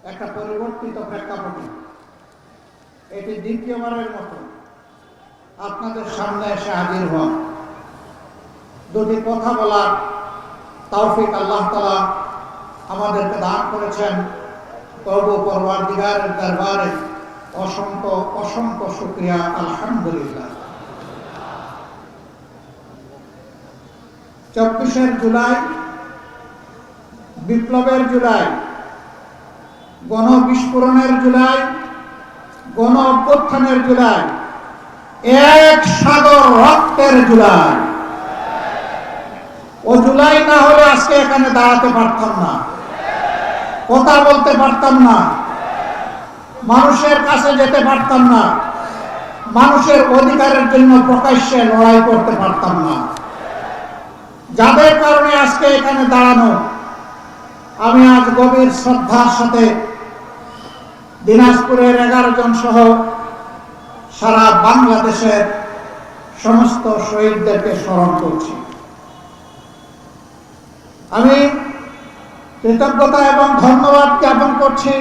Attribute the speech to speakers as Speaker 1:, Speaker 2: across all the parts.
Speaker 1: একটা পরিবর্তিত প্রেক্ষাপটে এটি দ্বিতীয়বারের মতো আপনাদের সামনে এসে হাজির হন। দুটি কথা বলার তৌফিক আল্লাহ তাআলা আমাদেরকে দান করেছেন। প্রভু পরওয়ারদিগারের দরবারে অসংখ্য অসংখ্য শুকরিয়া, আলহামদুলিল্লাহ। 24 জুলাই, বিপ্লবের জুলাই, গণবিস্ফোরণের জুলাই, গণ অভ্যুত্থানের জুলাই, এক সাগর রক্তের জুলাই। ও জুলাই না হলে আজকে এখানে দাঁড়াতে পারতাম না, কথা বলতে পারতাম না, মানুষের কাছে যেতে পারতাম না, মানুষের অধিকারের জন্য প্রকাশ্যে লড়াই করতে পারতাম না। যাদের কারণে আজকে এখানে দাঁড়ানো, আমি আজ গভীর শ্রদ্ধার সাথে দিনাজপুরের 11 জন সহ সারা বাংলাদেশের সমস্ত শহীদদেরকে স্মরণ করছি। আমি কৃতজ্ঞতা এবং ধন্যবাদ জ্ঞাপন করছি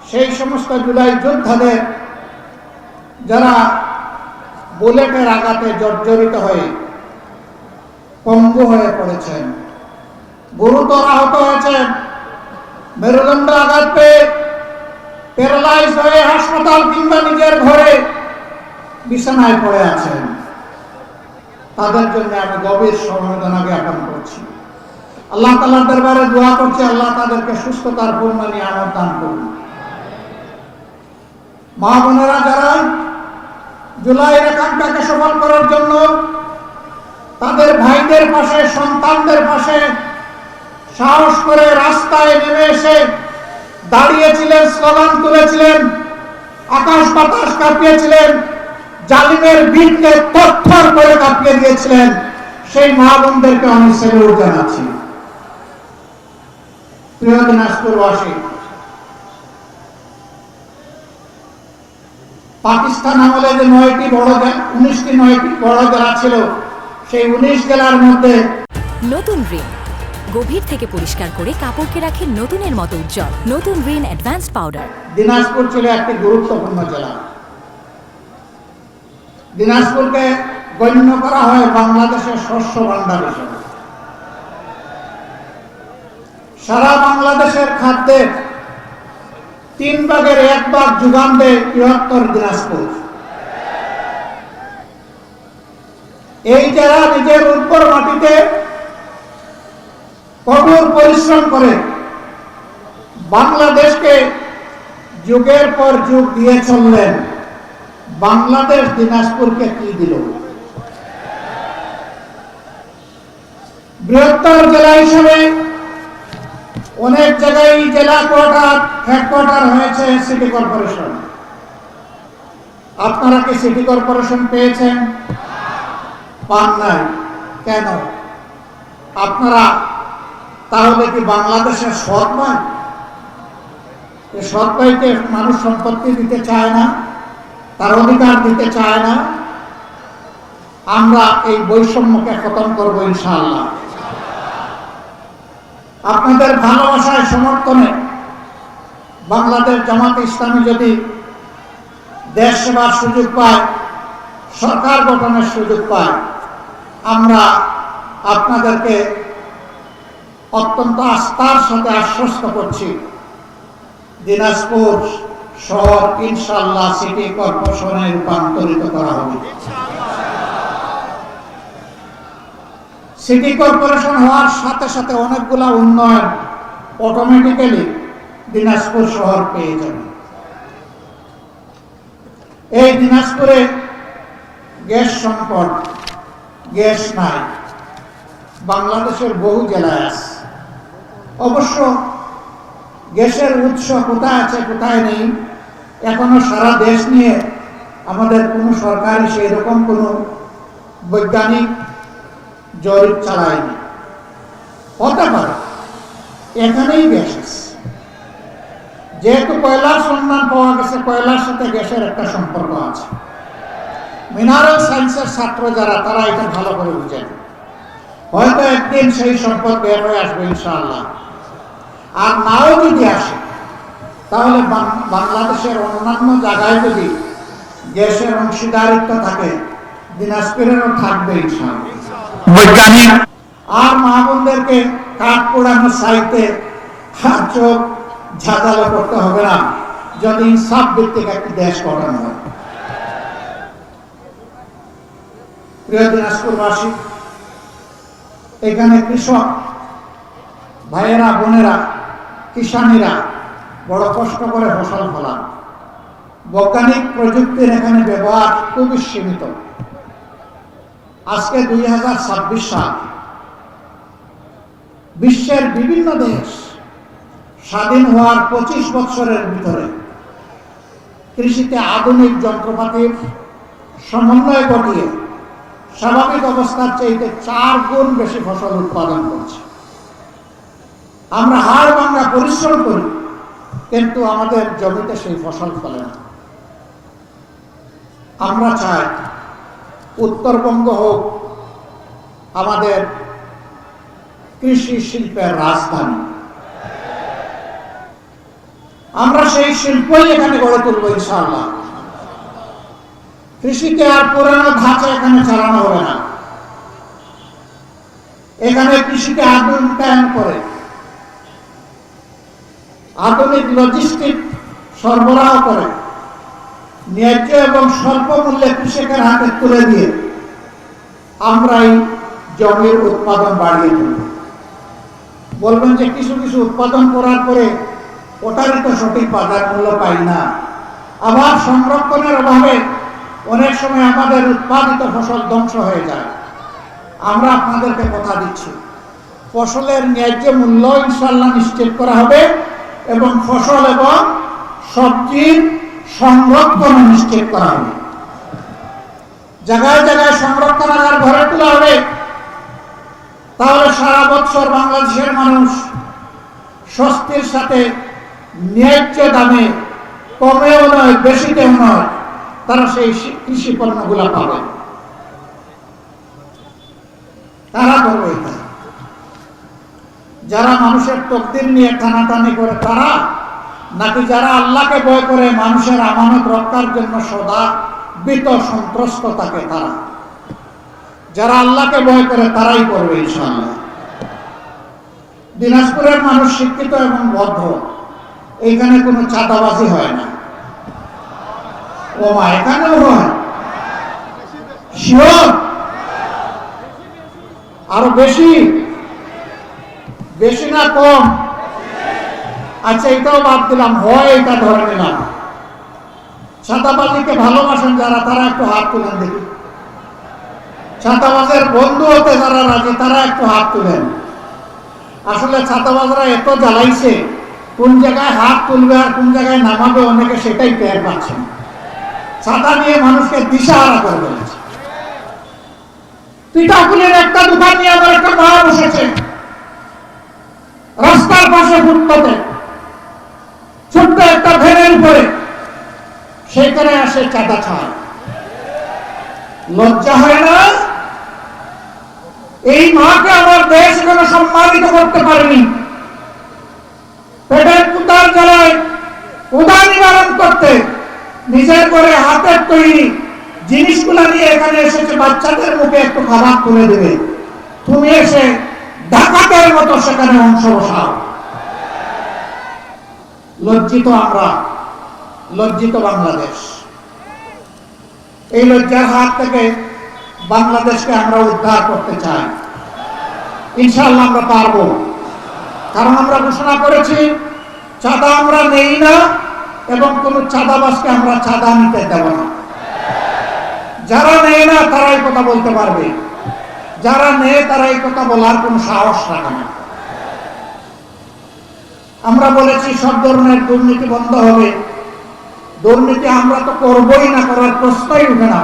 Speaker 1: সেই সমস্ত জুলাই যোদ্ধাদের যারা বুলেটের আঘাতে জর্জরিত হয়ে পঙ্গু হয়ে পড়েছেন, গুরুতর আহত হয়েছেন, মেরুদণ্ড আঘাত পেয়ে প্যারালাইজ হয়ে হাসপাতাল কিংবা নিজের ঘরে বিছানায় পড়ে আছেন। তাদের জন্য আমি গভীর সমবেদনা জ্ঞাপন করছি। আল্লাহ তাআলার দরবারে দোয়া করছি, আল্লাহ তাদেরকে সুস্থতার পূর্ণ নিয়ামত দান করুন। মা বোনেরা যারা জুলাইয়ের আকাঙ্ক্ষাকে সফল করার জন্য তাদের ভাইদের পাশে, সন্তানদের পাশে সাহস করে রাস্তায় নেমে এসে দাঁড়িয়েছিলেন, স্লোগান তুলেছিলেন, আকাশ বাতাস কাঁপিয়েছিলেন, জালিমের ভিড়কে থরথর করে কাঁপিয়ে দিয়েছিলেন, সেই মা বোনদেরকে আমি স্যালুট জানাচ্ছি। প্রিয় দিনাজপুরবাসী, পাকিস্তান আমলে যে 19টি বড় জেলা ছিল, সেই 19 জেলার মধ্যে
Speaker 2: নতুন রিন গভীর থেকে পরিষ্কার করে কাপড়কে রাখে নতুনের মতো উজ্জ্বল। নতুন রিন অ্যাডভান্সড পাউডার।
Speaker 1: দিনাজপুর ছিল একটি গুরুত্বপূর্ণ জেলা। দিনাজপুরকে গণ্য করা হয় বাংলাদেশের শস্য ভান্ডার হিসেবে। সারা বাংলাদেশের খাদ্যের 3 ভাগের 1 ভাগ যোগান দেয় বৃহত্তর দিনাজপুর। এই যারা নিজের উর্বর মাটিতে কঠোর পরিশ্রম করে বাংলাদেশকে যুগের পর যুগ দিয়ে চললেন, বাংলাদেশ দিনাজপুরকে কি দিল? বৃহত্তর জেলা হিসেবে অনেক জায়গায় জেলা কোয়ার্টার, হেডকোয়ার্টার হয়েছে সিটি কর্পোরেশন। আপনারা কি সিটি কর্পোরেশন পেয়েছেন? পান নাই। কেন? আপনারা তাহলে কি বাংলাদেশের সৎ নয়? সৎ ভাইকে মানুষ সম্পত্তি দিতে চায় না, তার অধিকার দিতে চায় না। আমরা এই বৈষম্যকে খতম করবো ইনশাআল্লাহ। আপনাদের ভালোবাসায়, সমর্থনে বাংলাদেশ জামাত ইসলামী যদি দেশ সেবার সুযোগ পায়, সরকার গঠনের সুযোগ পায়, আমরা আপনাদেরকে অত্যন্ত আস্থার সাথে আশ্বস্ত করছি, দিনাজপুর শহর ইনশাআল্লাহ সিটি কর্পোরেশনে রূপান্তরিত করা হবে। সিটি কর্পোরেশন হওয়ার সাথে সাথে অনেকগুলা উন্নয়ন অটোমেটিক্যালি দিনাজপুর শহর পেয়ে যাবে। এই দিনাজপুরে গ্যাস সংকট, গ্যাস নাই, বাংলাদেশের বহু জেলায় আছে। অবশ্য গ্যাসের উৎস কোথায় আছে কোথায় নেই এখনো সারা দেশ নিয়ে আমাদের কোনো সরকারি সেই রকম কোনো বৈজ্ঞানিক জরিপ চালায়নি। হতে পারে এখানেই গ্যাস আছে, যেহেতু কয়লার সন্ধান পাওয়া গেছে, কয়লার সাথে গ্যাসের একটা সম্পর্ক আছে। মিনারেল সায়েন্সের ছাত্র যারা, তারা এটা ভালো করে বুঝেন। হয়তো একদিন সেই সম্পদ বের হয়ে আসবে ইনশাআল্লাহ। আর নাও যদি আসে, তাহলে বাংলাদেশের অন্যান্য জায়গায় যদি গ্যাসের অংশীদারিত্ব থাকে, দিনাজপুরেরও থাকবে ইনশাআল্লাহ।
Speaker 3: বৈজ্ঞানিক
Speaker 1: আর মা বোনদেরকে কাঠ পোড়ানো চাইতে চোখ ঝাঁঝালো করতে হবে না, যদি ইনসাফ ভিত্তিক একটি দেশ গঠন হয়। প্রিয় দিনাজপুরবাসী, এখানে কৃষক ভাইয়েরা বোনেরা কিষানীরা বড় কষ্ট করে ফসল ফলান। বৈজ্ঞানিক প্রযুক্তির এখানে ব্যবহার খুবই সীমিত। আজকে 2026 সাল, বিশ্বের বিভিন্ন দেশ স্বাধীন হওয়ার 25 বছরের ভিতরে কৃষিতে আধুনিক যন্ত্রপাতির সমন্বয় ঘটিয়ে স্বাভাবিক অবস্থার চাইতে 4 গুণ বেশি ফসল উৎপাদন করছে। আমরা হাড় ভাঙা পরিশ্রম করি, কিন্তু আমাদের জমিতে সেই ফসল ফলে না। আমরা চাই উত্তরবঙ্গ হোক আমাদের কৃষি শিল্পের রাজধানী। আমরা সেই শিল্পই এখানে গড়ে তুলব ইনশাআল্লাহ। কৃষিকে আর পুরানো ধাঁচা এখানে চালানো হবে না। এখানে কৃষিকে আধুনিকায়ন করে আধুনিক লজিস্টিক সরবরাহ করে ন্যায্য এবং স্বল্প মূল্যে কৃষকের হাতে তুলে দিয়ে আমরা এই জমির উৎপাদন বাড়িয়ে তুলব। বলবেন যে কিছু কিছু উৎপাদন করার পরে ওটারই তো সঠিক বাজার মূল্য পাই না, আবার সংরক্ষণের অভাবে অনেক সময় আমাদের উৎপাদিত ফসল ধ্বংস হয়ে যায়। আমরা আপনাদেরকে কথা দিচ্ছি, ফসলের ন্যায্য মূল্য ইনশাআল্লাহ নিশ্চিত করা হবে এবং ফসল এবং সবজির সংরক্ষণ নিশ্চিত করা হবে। জায়গায় জায়গায় সংরক্ষণাগার গড়ে তোলা হবে। তাহলে সারা বছর বাংলাদেশের মানুষ স্বস্তির সাথে ন্যায্য দামে, কমেও নয় বেশিতেও নয়, তারা সেই কৃষি পণ্যগুলা পাবে। তারা করবে এটা। যারা মানুষের তকদির নিয়ে টানাটানি করে তারা, নাকি যারা আল্লাহকে ভয় করে মানুষের আমানত রক্ষার জন্য সদা ভীত সন্ত্রস্ত থাকে তারা? যারা আল্লাহকে ভয় করে তারাই করবে ইনশাআল্লাহ। দিনাজপুরের মানুষ শিক্ষিত এবং বদ্ধ, এইখানে কোনো চাঁদাবাজি হয় না। ও মা, এখানেও হয়? শিওর? আরো বেশি? বেশি না কম? আচ্ছা, এটাও বাদ দিলাম, হয় এটা ধরে নিলাম। ছাতাবাজিকে ভালোবাসেন যারা, তারা একটু হাত তুলেন দেখি। ছাতাবাজের বন্ধু হতে যারা রাজি, তারা একটু হাত তুলেন। আসলে ছাতাবাজরা এত জ্বালাইছে, কোন জায়গায় হাত তুলবে আর কোন জায়গায় নামাবে অনেকে সেটাই টের পাচ্ছেন। ছাতা নিয়ে মানুষকে দিশাহারা করে ফেলেছে। পিঠাপুলির একটা দোকান নিয়ে আমার একটা মা বসেছে রাস্তার পাশে ফুটপাতে, ছোট্ট একটা ভ্যানের উপরে, সেখানে আসে চাঁদা খায়। লজ্জা হয় না? এই মাকে আমার দেশ কেন সম্মানিত করতে পারেনি? পেটের কুতার জ্বালায় উদা নিবারণ করতে নিজের করে হাতের তৈরি জিনিসগুলা নিয়ে এখানে এসেছে, বাচ্চাদের মুখে একটু খাবার তুলে দেবে। তুমি এসে ডাকাতের মতো সেখানে অংশ বসাও। লজ্জিত আমরা, লজ্জিত বাংলাদেশ। এই লজ্জার হাত থেকে বাংলাদেশকে আমরা উদ্ধার করতে চাই। ইনশাআল্লাহ আমরা পারবো, কারণ আমরা ঘোষণা করেছি চাঁদা আমরা নেই না এবং কোন চাঁদাবাজকে আমরা চাঁদা নিতে দেব না। যারা নেয় না তারা এই কথা বলতে পারবে, যারা নেয় তারা এই কথা বলার কোনো সাহস রাখে না। আমরা বলেছি সব ধরনের দুর্নীতি বন্ধ হবে। দুর্নীতি আমরা তো করবই না, করার প্রশ্নই উঠে না।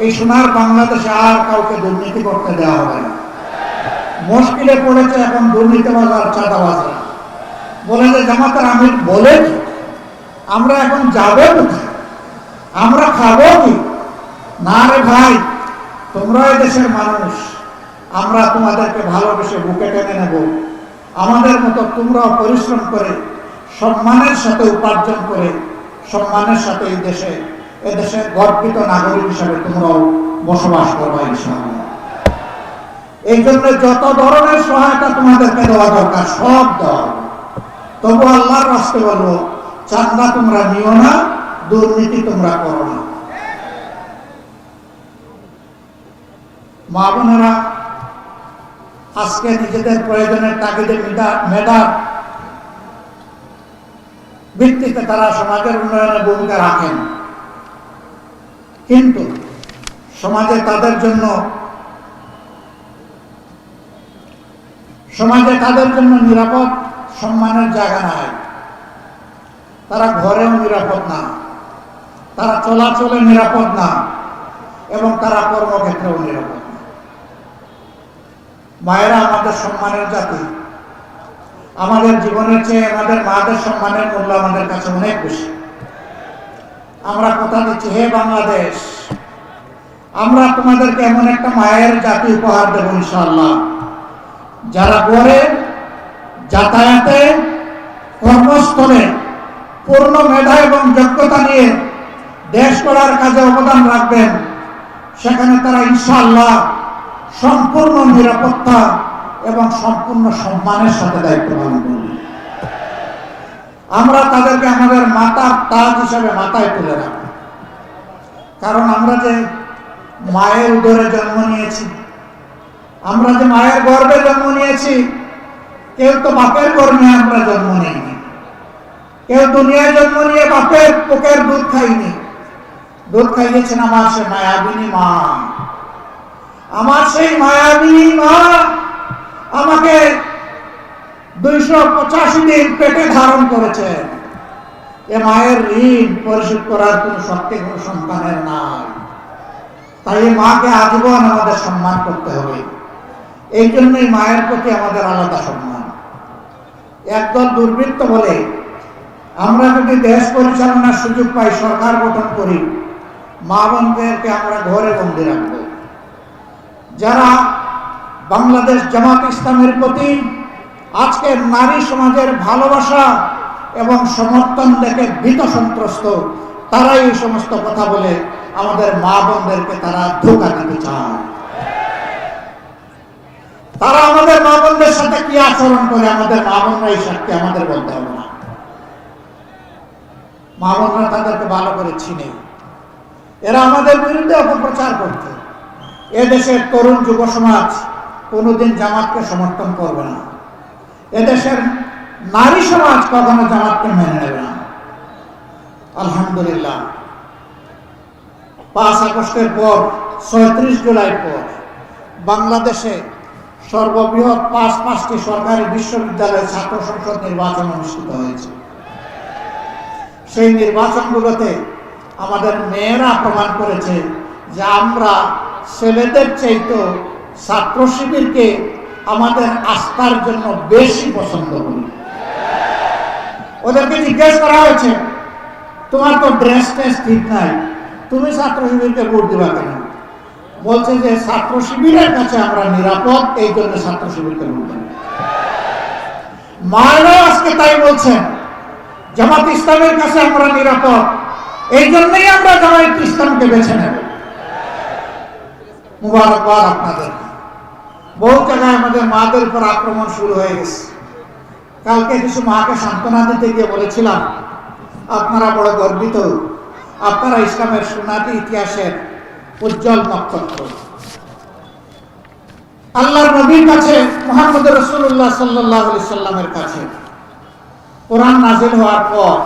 Speaker 1: এই সোনার বাংলাদেশে আর কাউকে দুর্নীতি করতে দেওয়া হবে না। মুশকিলে পড়েছে এখন দুর্নীতিবাজ আর চাঁদাবাজরা। বলে যে জামাতের আমির বলে কি, আমরা এখন যাবো কোথায়, আমরা খাবো কি? না রে ভাই, তোমরা এই দেশের মানুষ, আমরা তোমাদেরকে ভালোবেসে বুকে টেনে নেব। আমাদের মতো তোমরাও পরিশ্রম করে সম্মানের সাথে উপার্জন করে সম্মানের সাথে এদেশে গর্বিত নাগরিক হিসাবে তোমরাও বসবাস করবা ইনশাআল্লাহ। এই জন্য যত ধরনের সহায়তা তোমাদেরকে দেওয়া দরকার সব দাও। তবু আল্লাহর রাস্তে বলবো, চাঁদা তোমরা নিও না, দুর্নীতি তোমরা করো না। মা বোনেরা আজকে নিজেদের প্রয়োজনের তাগিদে মেধার ভিত্তিতে তারা সমাজের উন্নয়নে ভূমিকা রাখেন, কিন্তু সমাজে তাদের জন্য নিরাপদ সম্মানের জায়গা নাই। তারা ঘরেও নিরাপদ না, তারা চলাচলে নিরাপদ না, এবং তারা কর্মক্ষেত্রেও নিরাপদ না। মায়েরা আমাদের সম্মানের জাতি। আমাদের জীবনের চেয়ে আমাদের মাদের সম্মানের মূল্য আমাদের কাছে অনেক বেশি। আমরা কথা দিচ্ছি, হে বাংলাদেশ, আমরা তোমাদেরকে এমন একটা মায়ের জাতি উপহার দেব ইনশাআল্লাহ, যারা গড়ে যাতায়াতে কর্মস্থলে পূর্ণ মেধা এবং যোগ্যতা নিয়ে দেশ গড়ার কাজে অবদান রাখবেন। সেখানে তারা ইনশাআল্লাহ সম্পূর্ণ নিরাপত্তা এবং সম্পূর্ণ সম্মানের সাথে দায়িত্ব পালন করবে। আমরা তাদেরকে আমাদের মাতার তাজ হিসাবে মাথায় তুলে রাখব। কারণ আমরা যে মায়ের উদরে জন্ম নিয়েছি, আমরা যে মায়ের গর্ভে জন্ম নিয়েছি, কেউ তো বাপের গর্ভে আমরা জন্ম নেইনি। কেউ দুনিয়ায় জন্ম নিয়ে বাপের বুকের দুধ খাইনি। দুধ খাইয়েছেন আমার সে মায়াবিনী মা। আমার সেই মায়াবিনী মা আমাকে 285 দিন পেটে ধারণ করেছেন। এ মায়ের ঋণ পরিশোধ করার কোন শক্তি কোন সন্তানের নাই। তাই এই মাকে আজীবন আমাদের সম্মান করতে হবে। এই জন্যই মায়ের প্রতি আমাদের আলাদা সম্মান। একদল দুর্বৃত্ত বলে আমরা যদি দেশ পরিচালনার সুযোগ পাই, সরকার গঠন করি, মা বোনদেরকে আমরা ঘরে বন্দি রাখব। যারা বাংলাদেশ জামাত ইসলামের প্রতি আজকে নারী সমাজের ভালোবাসা এবং সমর্থন দেখে ভীত সন্ত্রস্ত, তারাই এই সমস্ত কথা বলে আমাদের মা বোনদেরকে তারা ধোঁকা দিতে চায়। তারা আমাদের মা বোনদের সাথে কি আচরণ করে, আমাদের মা বোনরা এই সাথে আমাদের বলতে হবে না। মা বোনরা তাদেরকে ভালো করে চিনে। এরা আমাদের বিরুদ্ধে অপপ্রচার করছে। এদেশের তরুণ যুব সমাজ কোনোদিন জামাতকে সমর্থন করবে না। এদেশের নারী সমাজ কখনো জামাতকে মেনে নেবে না। আলহামদুলিল্লাহ, 5 আগস্টের পর 36 জুলাই পর বাংলাদেশে সর্ববৃহৎ 5টি সরকারি বিশ্ববিদ্যালয়ের ছাত্র সংসদ নির্বাচন অনুষ্ঠিত হয়েছে। সেই নির্বাচনগুলোতে আমাদের মেয়েরা প্রমাণ করেছে যে আমরা ছেলেদের চাইতে ছাত্র শিবিরকে আমাদের আস্থার জন্য বেশি পছন্দ করি। ওদেরকে জিজ্ঞেস করা হয়েছে, তোমার তো ড্রেস ঠিক নাই, তুমি ছাত্র শিবিরকে ভোট দিবা কেন? বলছে যে ছাত্র শিবিরের কাছে আমরা নিরাপদ, এই জন্য ছাত্র শিবিরকে ভোট দেব। মায়েরাও আজকে তাই বলছেন, জামাত ইসলামের কাছে আমরা নিরাপদ, এই জন্যই আমরা জামাত ইসলামকে বেছে নেব। মুবারকবাদ আপনাদের। বহু জায়গায় আমাদের মাদের উপর আক্রমণ শুরু হয়ে গেছে। কালকে কিছু মাকে সান্ত্বনা দিতে গিয়ে বলেছিলাম, আপনারা বড় গর্বিত, আপনারা ইসলামের সোনালী ইতিহাসের উজ্জ্বল নক্ষত্র। আল্লাহর নবীর কাছে, মুহাম্মদ রাসূলুল্লাহ সাল্লাল্লাহু আলাইহি সাল্লামের কাছে কোরআন নাযিল হওয়ার পর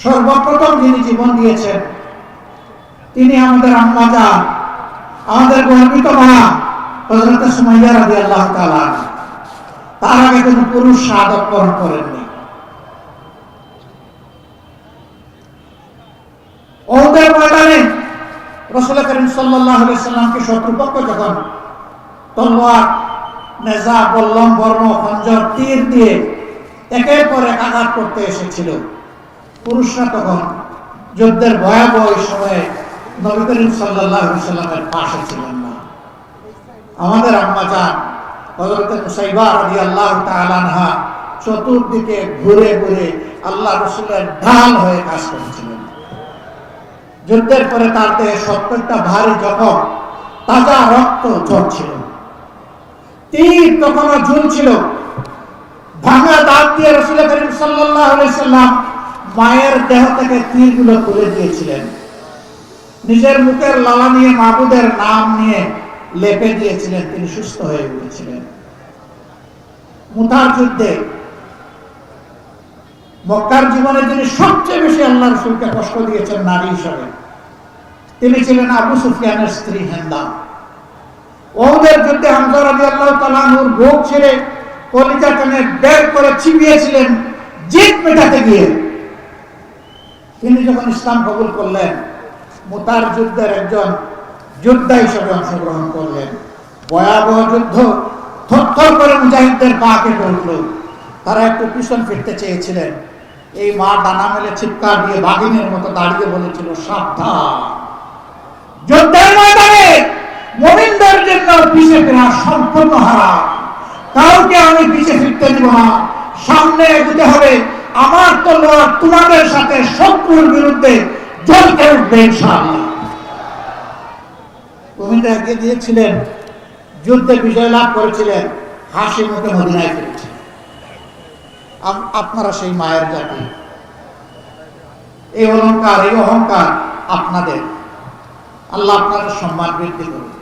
Speaker 1: সর্বপ্রথম যিনি জীবন দিয়েছেন তিনি আমাদের আম্মা জান, আমাদের গর্বিত মা হযরত সুমাইয়া রাদিয়াল্লাহু তাআলা। তার আগে কোনো পুরুষ শাহাদাত বরণ করেননি। ওদের ময়দানে রাসূল করিম সাল্লাল্লাহু আলাইহি সাল্লামকে শত্রুপক্ষ যখন তলোয়ার, নেজা, বল্লম, বর্ম, খঞ্জর, তীর দিয়ে একের পর এক আঘাত করতে এসেছিল, পুরুষরা তখন যুদ্ধের ভয়াবহ সময়ে নবী করিম সাল্লাল্লাহু আলাইহি সাল্লামের পাশে ছিলেন না। আমাদের আম্মা জান হযরত মুসাইবা রাদিয়াল্লাহু তাআলা আনহা চতুর্দিকে ঘুরে ঘুরে আল্লাহ রসুলের ঢাল হয়ে কাজ করেছিলেন। যুদ্ধের পরে তার দেহে 70টা ভারী জখম, তাজা রক্ত ঝরছিল, তীর তখনও ঝুলছিল। ভাঙা দাঁত দিয়ে রাসূল করিম সাল্লাল্লাহু আলাইহি সাল্লাম মায়ের দেহ থেকে তীরগুলো তুলে দিয়েছিলেন। নিজের মুখের লালা নিয়ে মাবুদের নাম নিয়ে লেপে দিয়েছিলেন, তিনি সুস্থ হয়ে উঠেছিলেন। মুতার যুদ্ধে মক্কার জীবনে যিনি সবচেয়ে বেশি আল্লাহ রাসূলকে কষ্ট দিয়েছেন নারী হিসাবে, তিনি ছিলেন আবু সুফিয়ানের স্ত্রী হিন্দা। ওহুদের যুদ্ধে হামজা রাদিয়াল্লাহু তাআলা আনহুর বুক ছেড়ে কলিজা টেনে বের করে চিবিয়েছিলেন জিদ মেটাতে গিয়ে। তিনি যখন ইসলাম কবুল করলেন, মুতার যুদ্ধের একজন যোদ্ধা হিসেবে অংশগ্রহণ করলেন। ভয়াবহ যুদ্ধ, থরথর করে মুজাহিদদের পা কেঁপে উঠল। তারা একটু পিছন ফিরতে চেয়েছিলেন, এই মা ডানা মেলে চিৎকার দিয়ে বাঘিনীর মতো দাঁড়িয়ে বলেছিল, সাবধান, যুদ্ধের ময়দানে মুমিনদের জন্য পিছে ফেরা সম্পূর্ণ হারাম। কাউকে আমি পিছে ফিরতে দিব না, সামনে এগোতে হবে। আমার তলোয়ার তোমাদের সাথে শত্রুর বিরুদ্ধে জ্বলতে উঠবে ইনশাআল্লাহ। মুমিনরা এগিয়ে দিয়েছিলেন, যুদ্ধে বিজয় লাভ করেছিলেন, হাসি মুখে মদিনায় ফিরেছিলেন। আপনারা সেই মায়ের জাতি, এই অলংকার, এই অহংকার আপনাদের। আল্লাহ আপনাদের সম্মান বৃদ্ধি করবে।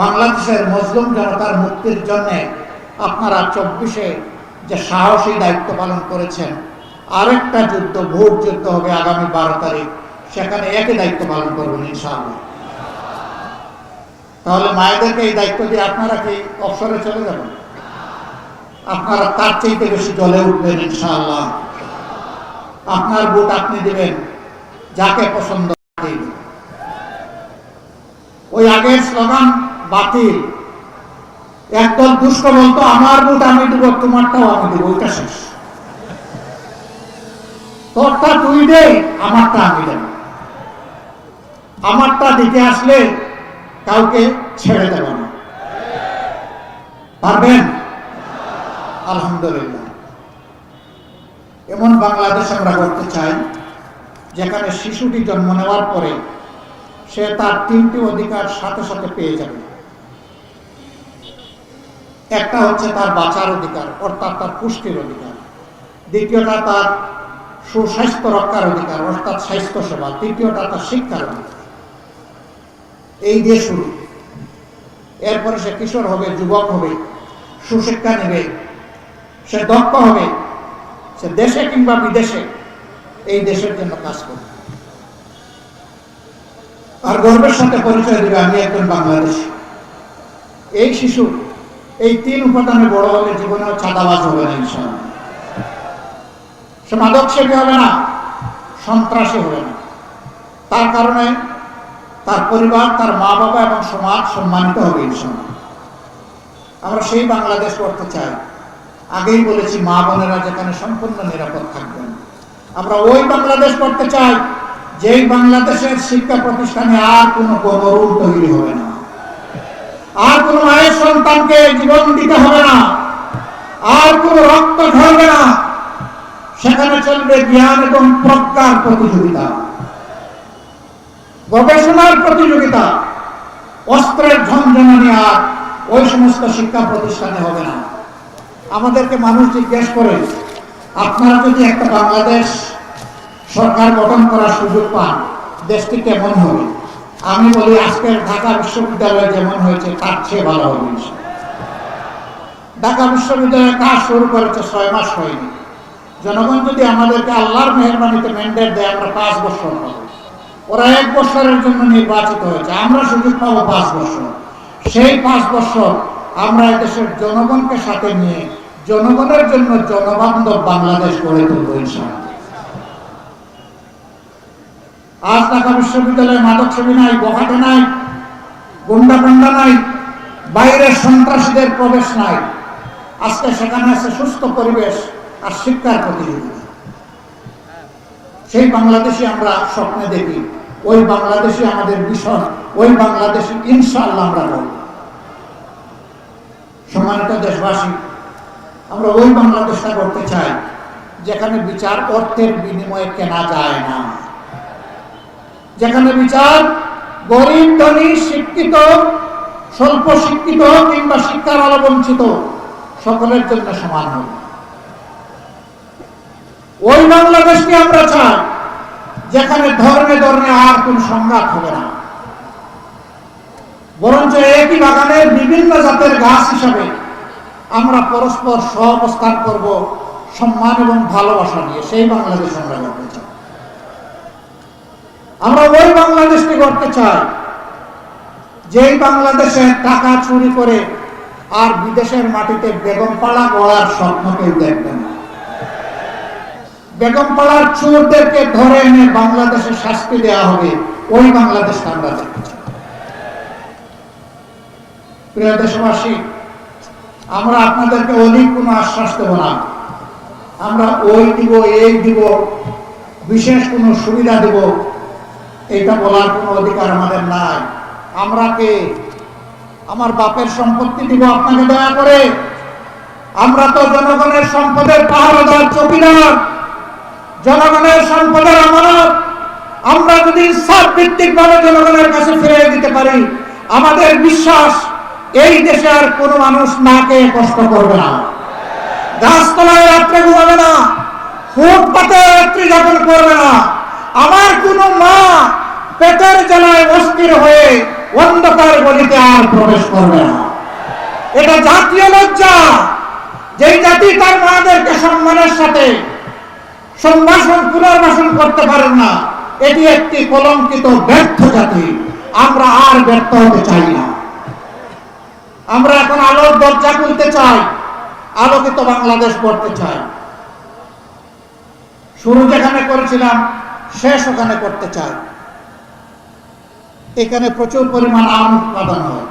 Speaker 1: বাংলাদেশের মজলুম জনতার মুক্তির জন্য আপনারা 24-এ যে সাহসী দায়িত্ব পালন করেছেন, আরেকটা যুদ্ধ, ভোট যুদ্ধ হবে আগামী 12 তারিখ, সেখানে একই দায়িত্ব পালন করবেন ইনশাআল্লাহ। তাহলে মায়েদেরকে এই দায়িত্ব দিয়ে আপনারা কি অবসরে চলে যাবেন? আপনারা তার চাইতে বেশি জ্বলে উঠবেন ইনশাআল্লাহ। আপনার ভোট আপনি দিবেন যাকে পছন্দ। ওই আগের স্লোগান বাতিল। একদল দুষ্ট বলতো, আমার ভোট আমি দেবো, তোমারটাও আমি দেবো, ওইটা শেষ। তোরটা তুই দে, আমারটা আমি দেব। আমারটা দিতে আসলে কাউকে ছেড়ে দেব না। পারবেন? আলহামদুলিল্লাহ। এমন বাংলাদেশ আমরা করতে চাই যেখানে শিশুটি জন্ম নেওয়ার পরে সে তার 3টি অধিকার সাথে সাথে পেয়ে যাবে। একটা হচ্ছে তার বাঁচার অধিকার, অর্থাৎ তার পুষ্টির অধিকার। দ্বিতীয়টা তার সুস্বাস্থ্য রক্ষার অধিকার, অর্থাৎ স্বাস্থ্য সেবা। তৃতীয়টা তার শিক্ষার অধিকার। এই দিয়ে শুরু। এরপরে সে কিশোর হবে, যুবক হবে, সুশিক্ষা নেবে, সে দক্ষ হবে, সে দেশে কিংবা বিদেশে এই দেশের জন্য কাজ করবে। আর গর্বের সাথে পরিচয় দেবে, আমি একজন বাংলাদেশী। এই শিশু এই 3 উপাদানে বড় হলে জীবনেও চাঁদাবাজ হবে না ইনশাআল্লাহ। সে মাদক সেবী হবে না, সন্ত্রাসী হবে না। তার কারণে তার পরিবার, তার মা বাবা এবং সমাজ সম্মানিত হবে ইনশাআল্লাহ। আমরা সেই বাংলাদেশ করতে চাই। আগেই বলেছি, মা বোনেরা যেখানে সম্পূর্ণ নিরাপদ থাকবেন। আমরা ওই বাংলাদেশ করতে চাই যেই বাংলাদেশের শিক্ষা প্রতিষ্ঠানে আর কোনো গণরুল তৈরি হবে না, আর কোন মায়ের সন্তানকে জীবন দিতে হবে না, আর কোন রক্ত ঝরবে না। সেখানে চলবে জ্ঞান এবং প্রজ্ঞার প্রতিযোগিতা, গবেষণার প্রতিযোগিতা। অস্ত্রের ঝনঝনানি আর ওই সমস্ত শিক্ষা প্রতিষ্ঠানে হবে না। আমাদেরকে মানুষ জিজ্ঞেস করে, আপনারা যদি একটা বাংলাদেশ সরকার গঠন করার সুযোগ পান, দেশটি কেমন হবে? আমি বলি, আজকের ঢাকা বিশ্ববিদ্যালয় যেমন হয়েছে তার চেয়ে ভালো হবে। ঢাকা বিশ্ববিদ্যালয়ের কাজ শুরু করেছে 6 মাস হয়নি। জনগণ যদি আমাদেরকে আল্লাহর মেহেরবানিতে ম্যান্ডেট দেয়, আমরা 5 বছর পাবো। ওরা 1 বছরের জন্য নির্বাচিত হয়েছে, আমরা সুযোগ পাবো 5 বছর। সেই 5 বছর আমরা দেশের জনগণকে সাথে নিয়ে জনগণের জন্য জনবান্ধব বাংলাদেশ গড়ে তুলব ইনশাআল্লাহ। আজ ঢাকা বিশ্ববিদ্যালয়ে মাদক সেবী নাই, বখাটে নাই, গুন্ডা নাই, বাইরের সন্ত্রাসীদের প্রবেশ নাই। আজকে সেখানে আছে সুস্থ পরিবেশ আর শিক্ষার প্রতিযোগিতা। সেই বাংলাদেশে আমরা স্বপ্নে দেখি, ওই বাংলাদেশে আমাদের মিশন, ওই বাংলাদেশে ইনশাআল্লাহ আমরা বলব। সম্মানিত দেশবাসী, আমরা ওই বাংলাদেশটা করতে চাই যেখানে বিচার অর্থের বিনিময়ে কেনা যায় না, যেখানে বিচার গরিব ধনী শিক্ষিত স্বল্প শিক্ষিত কিংবা শিক্ষার আলো বঞ্চিত সকলের জন্য সমান হবে। ওই বাংলাদেশকে আমরা চাই যেখানে ধর্মে ধর্মে আর কোন সংঘাত হবে না, বরঞ্চ একই বাগানের বিভিন্ন জাতের গাছ হিসাবে আমরা পরস্পর সহাবস্থান করব সম্মান এবং ভালোবাসা নিয়ে। সেই বাংলাদেশ আমরা করতে চাই। আমরা ওই বাংলাদেশকে করতে চাই যেই বাংলাদেশে টাকা চুরি করে আর বিদেশের মাটিতে বেগমপাড়া গড়ার স্বপ্ন কেউ দেখবে না। বেগমপাড়ার চোরদেরকে ধরে এনে বাংলাদেশে শাস্তি দেওয়া হবে, ওই বাংলাদেশটা আমরা দেখতে চাই। প্রিয় দেশবাসী, আমরা আপনাদেরকে অধিক কোনো আশ্বাস দেব না। আমরা ওই দিব এই দিব বিশেষ কোনো সুবিধা দিব এটা বলার কোনো অধিকার আমাদের নাই। আমরা কে? আমার বাপের সম্পত্তি দিব আপনাকে দয়া করে? আমরা তো জনগণের সম্পদের পাহারাদার, চৌকিদার, জনগণের সম্পদের আমানত। আমরা যদি ইনসাফ ভিত্তিক ভাবে জনগণের কাছে ফিরিয়ে দিতে পারি, আমাদের বিশ্বাস এই দেশে আর কোনো মানুষ না খেয়ে কষ্ট করবে না, গাছতলায় রাত্রে ঘুমাবে না, ফুটপাতে রাত্রি যাপন করবে না, আমার কোনো মা পেটের জ্বালায় অস্থির হয়ে অন্ধকার গলিতে আর প্রবেশ করবে না। এটা জাতীয় লজ্জা। যেই জাতি তার মাদেরকে সম্মানের সাথে সম্ভাষণ পুনর্বাসন করতে পারেন না, এটি একটি কলঙ্কিত ব্যর্থ জাতি। আমরা আর ব্যর্থ হতে চাই না। আমরা এখন আলোর দরজা খুলতে চাই, আলোকিত বাংলাদেশ করতে চাই। শুরু যেখানে করেছিলাম শেষ ওখানে করতে চাই। এখানে প্রচুর পরিমাণ আম উৎপাদন হয়,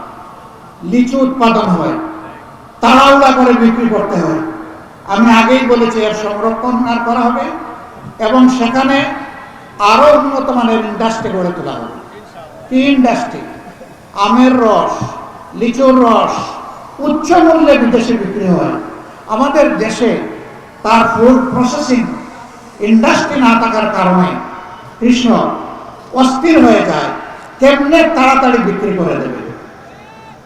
Speaker 1: লিচু উৎপাদন হয়, তাড়াহুড়া করে বিক্রি করতে হয়। আমি আগেই বলেছি এর সংরক্ষণ আর করা হবে এবং সেখানে আরো উন্নত মানের ইন্ডাস্ট্রি গড়ে তোলা হবে। কি ইন্ডাস্ট্রি? আমের রস, লিচুর রস উচ্চ মূল্যে বিদেশে বিক্রি হয়। আমাদের দেশে তার ফুড প্রসেসিং ইন্ডাস্ট্রি না থাকার কারণে কৃষক অস্থির হয়ে যায়, কেমনে তাড়াতাড়ি বিক্রি করে দেবে।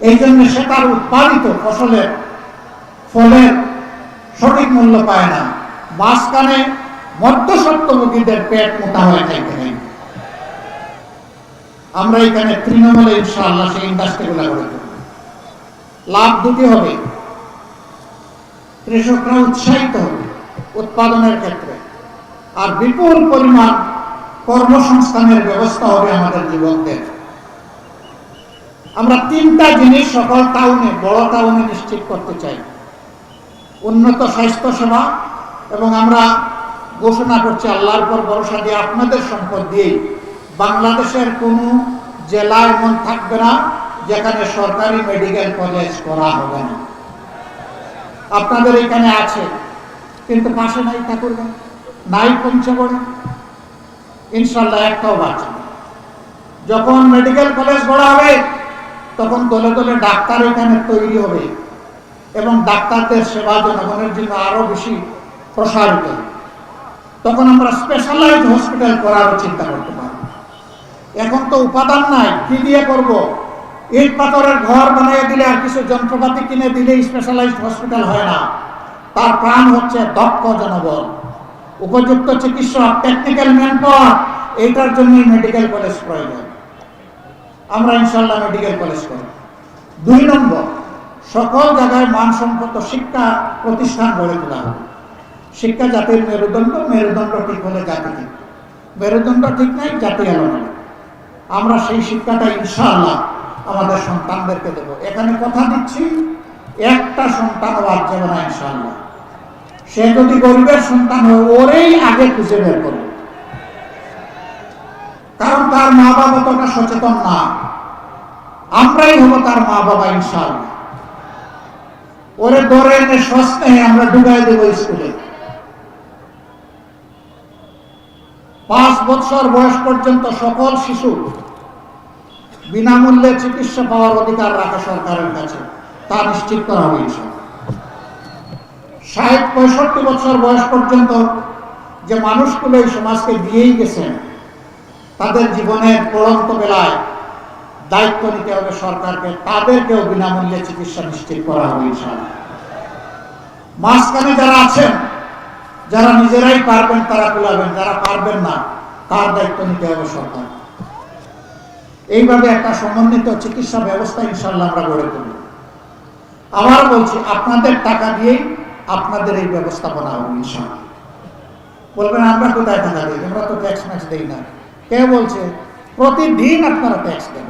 Speaker 1: এই জন্য সে তার উৎপাদিত ফসলের ফলের সঠিক মূল্য পায় না, মাঝখানে মধ্যস্বত্বভোগীদের পেট মোটা হয়ে খাইতে হয়। আমরা এখানে তৃণমূলে ইনশাআল্লাহ সেই ইন্ডাস্ট্রিগুলো গড়ে তুলব। লাভ দুটি হবে, কৃষকরা উৎসাহিত হবে উৎপাদনের ক্ষেত্রে, আর বিপুল পরিমাণ কর্মসংস্থানের ব্যবস্থা হবে আমাদের যুবকদের। আমরা তিনটা জিনিস সকল টাউনে, বড় টাউনে নিশ্চিত করতে চাই। উন্নত স্বাস্থ্য সেবা, এবং আমরা ঘোষণা করছি আল্লাহর উপর ভরসা দিয়ে আপনাদের সম্পদ দিয়েই বাংলাদেশের কোনো জেলা এমন থাকবে না যেখানে সরকারি মেডিকেল কলেজ করা হবে না। আপনাদের এখানে আছে, কিন্তু পাশে নাই ঠাকুরগাঁও, নাই পঞ্চগড়ে, ইনশাল্লাহ একটাও বাঁচবে না। যখন মেডিকেল কলেজ গড়া হবে তখন দলে দলে ডাক্তার এখানে তৈরি হবে এবং ডাক্তারদের সেবা জনগণের জন্য আরো বেশি প্রসারিত হবে। তখন আমরা স্পেশালাইজড হসপিটাল করার চিন্তা করতে পারব। এখন তো উপাদান নাই, কি দিয়ে করব? ইট পাথরের ঘর বানিয়ে দিলে আর কিছু যন্ত্রপাতি কিনে দিলে স্পেশালাইজড হসপিটাল হয় না। তার প্রাণ হচ্ছে দক্ষ জনবল, উপযুক্ত চিকিৎসক, টেকনিক্যাল ম্যানপাওয়ার। এইটার জন্যই মেডিকেল কলেজ প্রয়োজন। আমরা ইনশাল্লাহ মেডিকেল কলেজ করব। 2 নম্বর, সকল জায়গায় মানসম্মত শিক্ষা প্রতিষ্ঠান গড়ে তোলা হবে। শিক্ষা জাতির মেরুদণ্ড, মেরুদণ্ড ঠিক হলে জাতি ঠিক, মেরুদণ্ড ঠিক নাই জাতি এলো না। আমরা সেই শিক্ষাটা ইনশাআল্লাহ আমাদের সন্তানদেরকে দেব। এখানে কথা দিচ্ছি, একটা সন্তান বাদ যাবে না ইনশাআল্লাহ। সে যদি গরিবের সন্তান হয়, ওরেই আগে খুঁজে বের করবে, কারণ তার মা বাবা ততটা সচেতন না। আমরাই হব তার মা বাবা ইনশাআল্লাহ। ওরে ধরে এনে সস্নেহে আমরা ঢুকাই দেব স্কুলে। 5 বছর বয়স পর্যন্ত সকল শিশু বিনামূল্যে চিকিৎসা পাওয়ার অধিকার রাখা সরকারের কাছে, তা নিশ্চিত করা হবে ইনশাআল্লাহ। 60-65 বছর বয়স পর্যন্ত যে মানুষগুলো এই সমাজকে দিয়েই গেছেন, তাদের জীবনের পড়ন্ত বেলায় দায়িত্ব নিতে হবে সরকারকে, তাদেরকেও বিনামূল্যে চিকিৎসা নিশ্চিত করা হবে ইনশাআল্লাহ। মাঝখানে যারা আছেন, যারা নিজেরাই পারবেন তারা কুলাবেন, যারা পারবেন না তার দায়িত্ব নিতে হবে সরকার। এইভাবে একটা সমন্বিত চিকিৎসা ব্যবস্থা ইনশাআল্লাহ আমরা গড়ে তুলব। আবার বলছি, আপনাদের টাকা দিয়েই আপনাদের এই ব্যবস্থাপনা হবে ইনশাআল্লাহ। বলবেন আমরা কোথায় টাকা দিই, আমরা তো ট্যাক্স ম্যাক্স দেই না। কে বলছে? প্রতিদিন আপনারা ট্যাক্স দেন।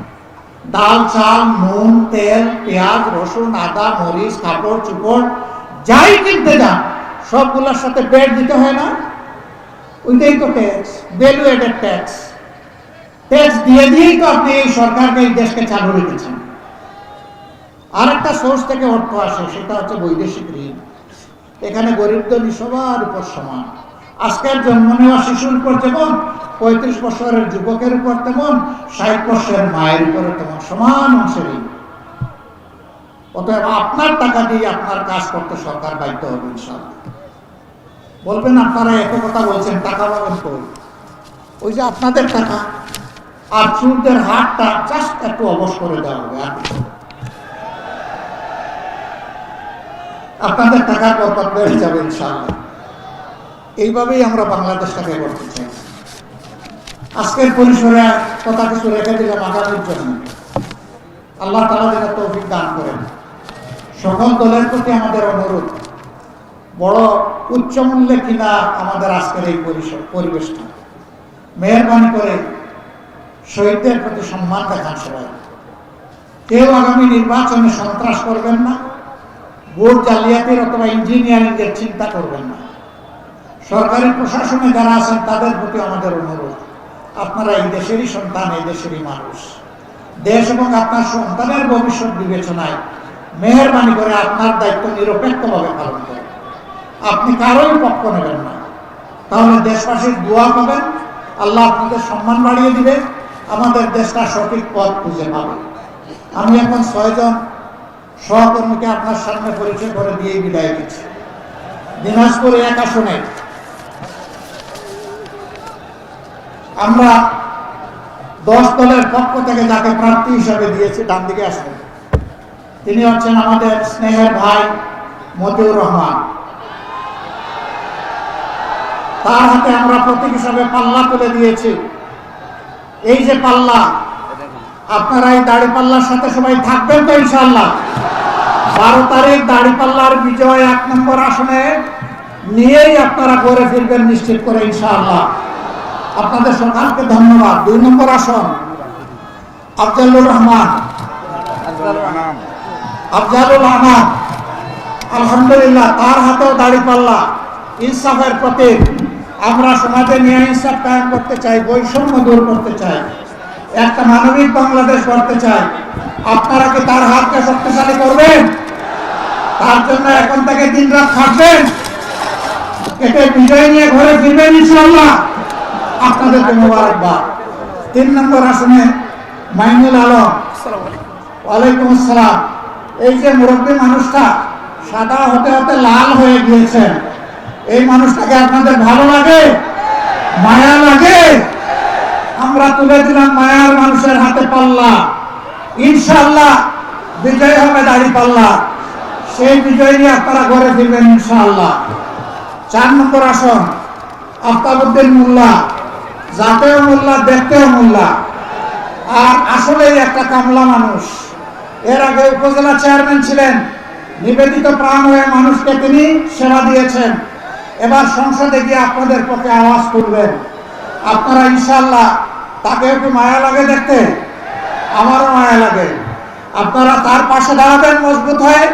Speaker 1: ডাল, চাল, নুন, তেল, পেঁয়াজ, রসুন, আদা, মরিচ, কাপড় চোপড় যাই কিনতে যান সবগুলোর সাথে বেড দিতে হয় না? ওইটাই তো tax, value aided tax. Tax দিয়ে দিয়েই তো আপনি এই সরকারকে, এই দেশকে চালু রেখেছেন। আরেকটা সোর্স থেকে অর্থ আসে, সেটা হচ্ছে বৈদেশিক ঋণ। এখানে গরিব দলি সবার উপর সমান। আজকের জন্ম নেওয়া শিশুর উপর যেমন, 35 বছরের যুবকের উপর তেমন, 60 বছরের মায়ের উপরে তেমন সমান অংশের ঋণ। অতএব আপনার টাকা দিয়ে আপনার কাজ করতে সরকার বাধ্য হবে ইনশাআল্লাহ। বলবেন আপনারা এত কথা বলছেন, টাকা পাবেন কই? ওই যে আপনাদের টাকা, আর চুরদের হাতটা জাস্ট একটু অবশ করে দেওয়া হবে। আর আপনাদের টাকার বরকত বেড়ে যাবে ইনশাআল্লাহ। এইভাবেই আমরা বাংলাদেশটাকে করতে চাই। আজকের পরিসরে কথা কিছু রেখে দিলাম আগামীর জন্য। আল্লাহ তাআলা যেন তৌফিক দান করেন। সকল দলের প্রতি আমাদের অনুরোধ, বড় উচ্চ মূল্যে কিনা আমাদের আজকের এই পরিবেশটা, মেহরবানি করে শহীদদের প্রতি সম্মান দেখান সবাই। কেউ আগামী নির্বাচনে সন্ত্রাস করবেন না, ভোট জালিয়াতির অথবা ইঞ্জিনিয়ারিং এর চিন্তা করবেন না। সরকারি প্রশাসনে যারা আছেন তাদের প্রতি আমাদের অনুরোধ, আপনারা এই দেশেরই সন্তান, এই দেশেরই মানুষ। দেশ এবং আপনার সন্তানের ভবিষ্যৎ বিবেচনায় মেহরবানি করে আপনার দায়িত্ব নিরপেক্ষভাবে পালন করেন। আপনি কারোই পক্ষ নেবেন না, তাহলে দেশবাসীর দোয়া পাবেন, আল্লাহ আপনাদের সম্মান বাড়িয়ে দিবে, আমাদের দেশটা সঠিক পথ খুঁজে পাবে। আমি এখন 6 জন সহকর্মীকে আপনার সামনে পরিচয় করে দিয়ে বিদায় দিচ্ছি। দিনাজপুর 1 আসনে আমরা 10 দলের পক্ষ থেকে যাকে প্রার্থী হিসাবে দিয়েছি, ডান দিকে আসবেন, তিনি হচ্ছেন আমাদের স্নেহের ভাই মতিউর রহমান। তার হাতে আমরা প্রতীক হিসাবে পাল্লা তুলে দিয়েছি। এই যে পাল্লা, আপনারা এই দাড়ি পাল্লার সাথে সবাই থাকবেন তো ইনশাআল্লাহ? 12 তারিখ দাড়ি পাল্লার বিজয় 1 নম্বর আসনে নিয়েই আপনারা ঘরে ফিরবেন নিশ্চিত করে ইনশাআল্লাহ। আপনাদের সকালকে ধন্যবাদ। 2 নম্বর আসন আফজালুর রহমান, আফজালুল আনাম, আলহামদুলিল্লাহ তার হাতেও দাড়ি পাল্লা। ইনসাফের প্রতীক। আমরা সমাজে ন্যায় ইনসাফ কায়েম করতে চাই, বৈষম্য দূর করতে চাই, একটা মানবিক বাংলাদেশ করতে চাই। আপনারা কি তার হাতকে শক্তিশালী করবেন? তার জন্য এখন থেকে দিনরাত খাটবেন, এতে বিজয় নিয়ে ঘরে ফিরবেন ইনশাআল্লাহ। আপনাদেরকে মোবারকবাদ। 3 নম্বর আসনে মাইনুল আলম। ওয়ালাইকুম আসসালাম। এই যে মুরব্বী মানুষটা সাদা হতে হতে লাল হয়ে গিয়েছেন, এই মানুষটাকে আপনাদের ভালো লাগে, মায়া লাগে? আমরা তুলে দিলাম মায়ার মানুষের হাতে পাল্লা। ইনশাআল্লাহ বিজয় হবে দাড়ি পাল্লা। সেই বিজয় নিয়ে আপনারা ঘরে ফিরবেন ইনশাআল্লাহ। 4 নম্বর আসন আফতাবউদ্দিন মোল্লা, জাতেও মোল্লা, দেখতেও মোল্লা, আর আসলে একটা কামলা মানুষ। এর আগে উপজেলা চেয়ারম্যান ছিলেন, নিবেদিত প্রাণ হয়ে মানুষকে তিনি সেবা দিয়েছেন। এবার সংসদে গিয়ে আপনাদের পক্ষে আওয়াজ তুলবেন। আপনারা ইনশাআল্লাহ, তাকে একটু মায়া লাগে দেখতে, আমারও মায়া লাগে। আপনারা তার পাশে দাঁড়াবেন মজবুত হয়ে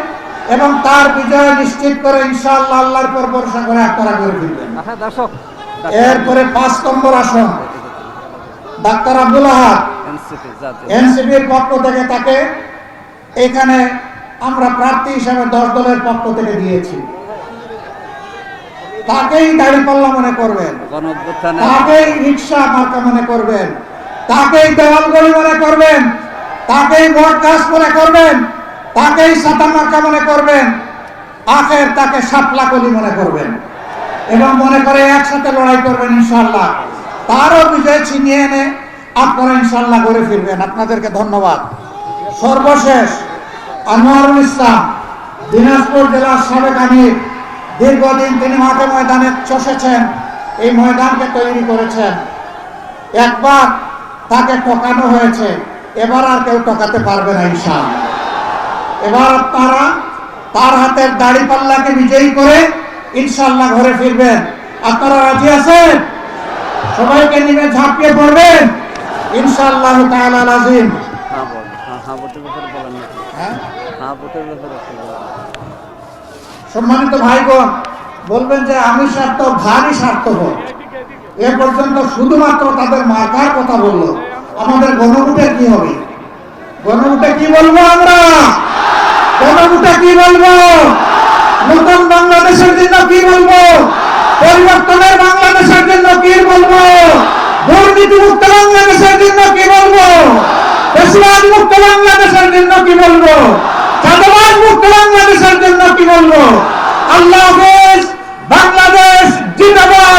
Speaker 1: এবং তার বিজয় নিশ্চিত করে ইনশাআল্লাহ আল্লাহর উপর ভরসা করে আপনারা করে ফিরবেন। এরপরে 5 নম্বর আসন ডাক্তার আব্দুল আহাদ, এনসিপির পক্ষ থেকে তাকে এখানে আমরা প্রার্থী হিসাবে 10 দলের পক্ষ থেকে দিয়েছি। তাকেই দাঁড়িপাল্লা মনে করবেন, তাকেই রিক্সা মার্কা মনে করবেন, তাকেই দেওয়ালগড়ি মনে করবেন, তাকেই বটগাছ মনে করবেন, তাকেই ছাতা মার্কা মনে করবেন। আখের তাকে শাপলা কলি মনে করবেন এবং মনে করে একসাথে লড়াই করবেন ইনশাআল্লাহ। তারও বিজয় ছিনিয়ে এনে আপনারা ইনশাআল্লাহ ঘুরে ফিরবেন। আপনাদেরকে ধন্যবাদ। সর্বশেষ আনোয়ারুল ইসলাম, দিনাজপুর জেলার সাবেক আমির, দীর্ঘদিন তিনি মাঠে ময়দানে চষেছেন, এই ময়দানকে তৈরি করেছেন। একবার তাকে ঠকানো হয়েছে, এবার আর কেউ ঠকাতে পারবে না ইনশাআল্লাহ। এবার আপনারা তার হাতের দাড়ি পাল্লাকে বিজয়ী করে ইনশাআল্লাহ ঘরে ফিরবেন। আপনারা রাজি আছেন? সবাইকে নিয়ে ঝাঁপিয়ে পড়বেন ইনশাআল্লাহ তাআলা আযীম। সম্মানিত ভাইগণ, বলবেন যে আমি স্বার্থ ভারী স্বার্থপর, এ পর্যন্ত শুধুমাত্র তাদের মার্কার কথা বললো, আমাদের গণভোটে কি হবে? গণভোটে কি বলবো আমরা? গণভোটে কি বলবো? নতুন বাংলাদেশের জন্য কি বলবো? পরিবর্তনের বাংলাদেশের জন্য কি বলবো? দুর্নীতি মুক্ত বাংলাদেশের জন্য কি বলবো? বেশিরভাগ মুক্ত বাংলাদেশের জন্য কি বলবো? চাঁদাবাজ মুক্ত বাংলাদেশের জন্য কি বলবো? আল্লাহ হাফেজ। বাংলাদেশ জিন্দাবাদ।